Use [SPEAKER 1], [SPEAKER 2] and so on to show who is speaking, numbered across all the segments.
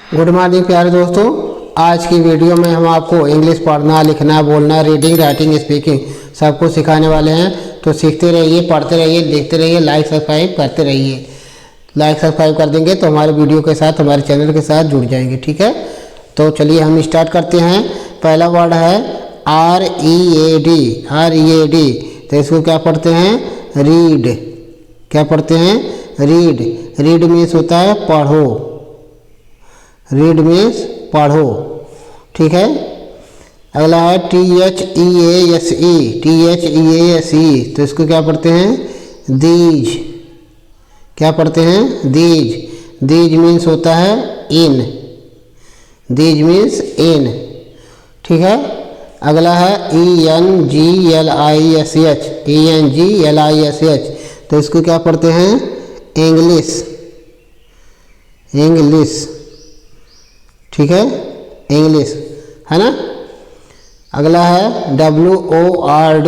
[SPEAKER 1] Good morning प्यारे दोस्तों। आज की वीडियो में हम आपको इंग्लिश पढ़ना, लिखना, बोलना, रीडिंग, राइटिंग, स्पीकिंग सब कुछ सिखाने वाले हैं। तो सीखते रहिए, पढ़ते रहिए, देखते रहिए, लाइक सब्सक्राइब करते रहिए। लाइक सब्सक्राइब कर देंगे तो हमारे वीडियो के साथ, हमारे चैनल के साथ जुड़ जाएंगे। ठीक है, तो चलिए हम स्टार्ट करते हैं। पहला वर्ड है READ। READ तो इसको क्या पढ़ते हैं? रीड। क्या पढ़ते हैं? रीड। रीड मीन्स होता है पढ़ो। रीड मीन्स पढ़ो। ठीक है। अगला है THEASE। THEASE तो इसको क्या पढ़ते हैं? दीज। क्या पढ़ते हैं? दीज। दीज मीन्स होता है इन। These means in. ठीक है। अगला है ENGLISH। ENGLISH तो इसको क्या पढ़ते हैं? इंग्लिश। इंग्लिश। ठीक है, इंग्लिश है ना। अगला है WORD।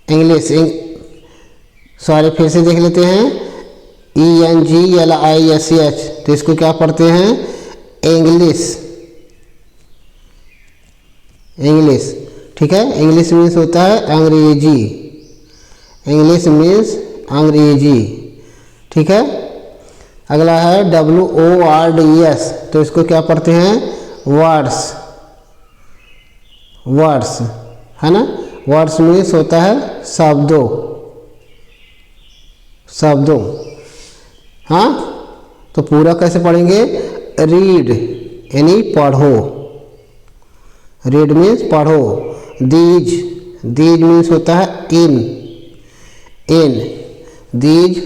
[SPEAKER 1] इंग्लिश। सॉरी, फिर से देख लेते हैं। ENGLISH तो इसको क्या पढ़ते हैं? इंग्लिश। इंग्लिश। ठीक है। इंग्लिश मीन्स होता है अंग्रेजी। इंग्लिश मीन्स अंग्रेजी। ठीक है। अगला है WORDS तो इसको क्या पढ़ते हैं? वर्ड्स। वर्ड्स है ना। वर्ड्स मीन्स होता है शब्दों। शब्दों। हाँ, तो पूरा कैसे पढ़ेंगे? रीड यानी पढ़ो। रीड मीन्स पढ़ो। दीज। दीज मीन्स होता है इन। इन। दीज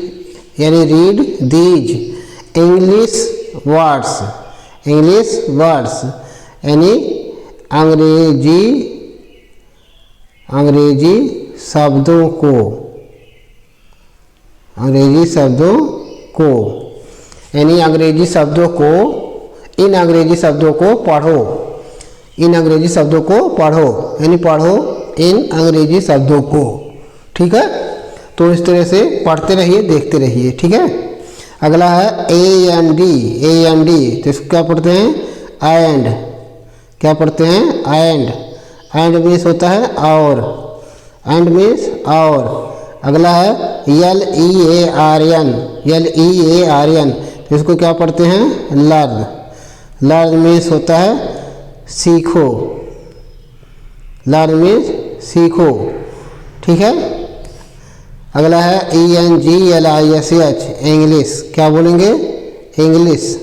[SPEAKER 1] यानी read these. English words. English words यानी अंग्रेजी, अंग्रेजी शब्दों को। अंग्रेजी शब्दों को यानी अंग्रेजी शब्दों को, इन अंग्रेजी शब्दों को पढ़ो। इन अंग्रेजी शब्दों को पढ़ो यानी पढ़ो इन अंग्रेजी शब्दों को। ठीक है। तो इस तरह से पढ़ते रहिए, देखते रहिए। ठीक है। अगला है AND। AND तो इसको क्या पढ़ते हैं? एंड। क्या पढ़ते हैं? एंड। एंड मीन्स होता है और। एंड मीन्स और। अगला है LEARN। LEARN तो इसको क्या पढ़ते हैं? लर्न। लर्न मीन्स होता है सीखो। लर्न मीन्स सीखो। ठीक है। अगला है ENGLISH। इंग्लिश। क्या बोलेंगे? इंग्लिश।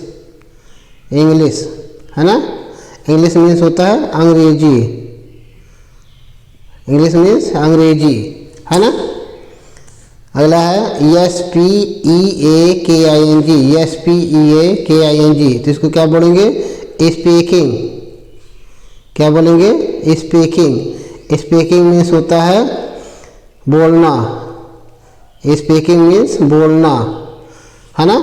[SPEAKER 1] इंग्लिश है ना। इंग्लिश मीन्स होता है अंग्रेजी। इंग्लिश मीन्स अंग्रेजी है ना। अगला है SPEAKING। SPEAKING तो इसको क्या बोलेंगे? स्पीकिंग। क्या बोलेंगे? स्पीकिंग। स्पीकिंग मीन्स होता है बोलना। स्पीकिंग मीन्स बोलना है ना।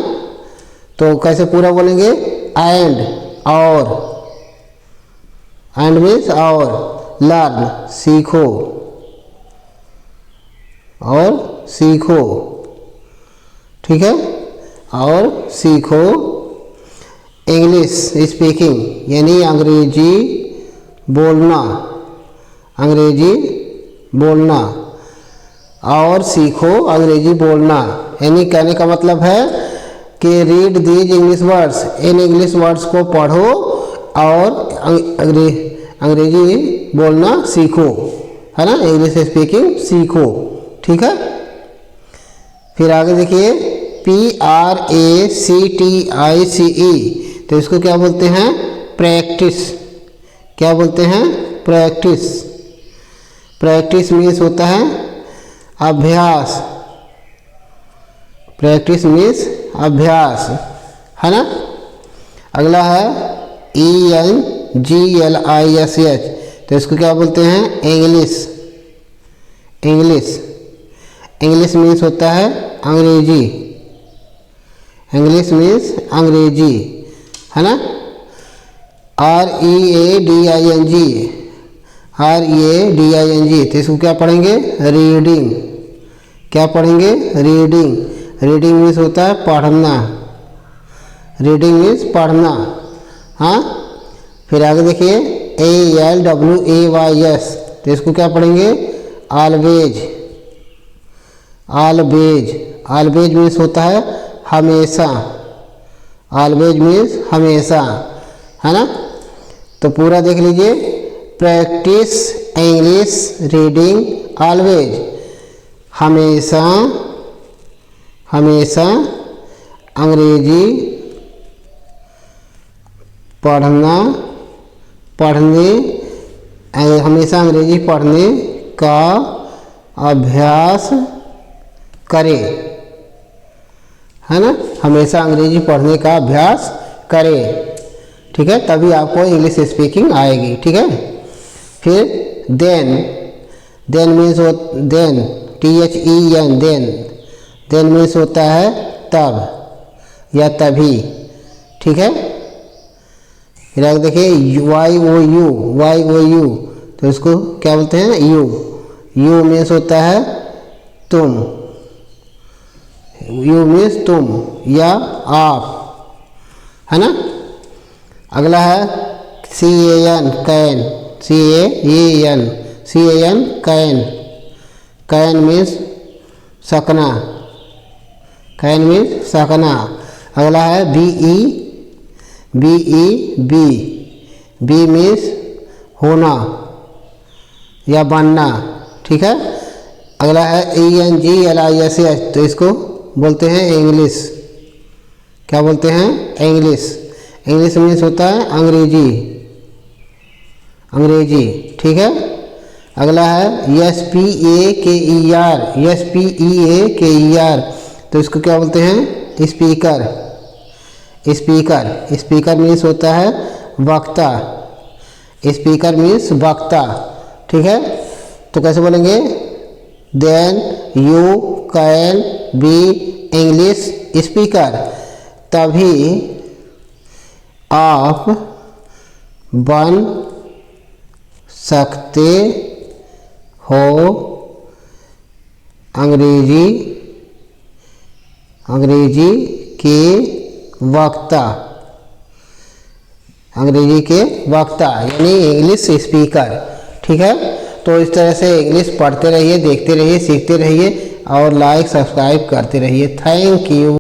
[SPEAKER 1] तो कैसे पूरा बोलेंगे? एंड और। एंड मीन्स और। लर्न सीखो। और सीखो। ठीक है। और सीखो इंग्लिश स्पीकिंग यानी अंग्रेजी बोलना। अंग्रेजी बोलना और सीखो अंग्रेजी बोलना। यानी कहने का मतलब है कि read these English words. In English words को पढ़ो और अंग्रेजी बोलना सीखो है ना। इंग्लिश स्पीकिंग सीखो। ठीक है। फिर आगे देखिए PRACTICE तो इसको क्या बोलते हैं? प्रैक्टिस। क्या बोलते हैं? प्रैक्टिस। प्रैक्टिस मीन्स होता है अभ्यास। प्रैक्टिस मीन्स अभ्यास है ना। अगला है ENGLISH तो इसको क्या बोलते हैं? इंग्लिश। इंग्लिश। इंग्लिश मीन्स होता है अंग्रेजी। इंग्लिश मीन्स अंग्रेजी है ना। READING। READING तो इसको क्या पढ़ेंगे? रीडिंग। क्या पढ़ेंगे? रीडिंग। रीडिंग मीन्स होता है पढ़ना। रीडिंग मीन्स पढ़ना। हाँ, फिर आगे देखिए ALWAYS, तो इसको क्या पढ़ेंगे? ऑलवेज। ऑलवेज, ऑलवेज मीन्स होता है हमेशा। ऑलवेज मीन्स हमेशा, है ना। तो पूरा देख लीजिए, प्रैक्टिस इंग्लिश रीडिंग ऑलवेज, हमेशा हमेशा अंग्रेजी हमेशा अंग्रेजी पढ़ने का अभ्यास करें, है ना। हमेशा अंग्रेजी पढ़ने का अभ्यास करें, ठीक है, तभी आपको इंग्लिश स्पीकिंग आएगी, ठीक है। फिर then means then, THEN, then means होता है तब या तभी, ठीक है। फिर आगे देखिए YOU, तो इसको क्या बोलते हैं? यू मीन्स होता है तुम, यू मीन्स तुम या आप, है ना। अगला है CAN, कैन मीन्स सकना, अगला है बी मीन्स होना या बनना, ठीक है। अगला है ENGLISH, तो इसको बोलते हैं इंग्लिश। क्या बोलते हैं? इंग्लिश मीन्स होता है अंग्रेजी, ठीक है। अगला है SPEAKER, तो इसको क्या बोलते हैं? स्पीकर मीन्स होता है वक्ता, ठीक है। तो कैसे बोलेंगे? Then you can be English speaker, तभी आप बन सकते हो अंग्रेजी के वक्ता, यानी इंग्लिश स्पीकर, ठीक है। तो इस तरह से इंग्लिश पढ़ते रहिए, देखते रहिए, सीखते रहिए और लाइक सब्सक्राइब करते रहिए। Thank you.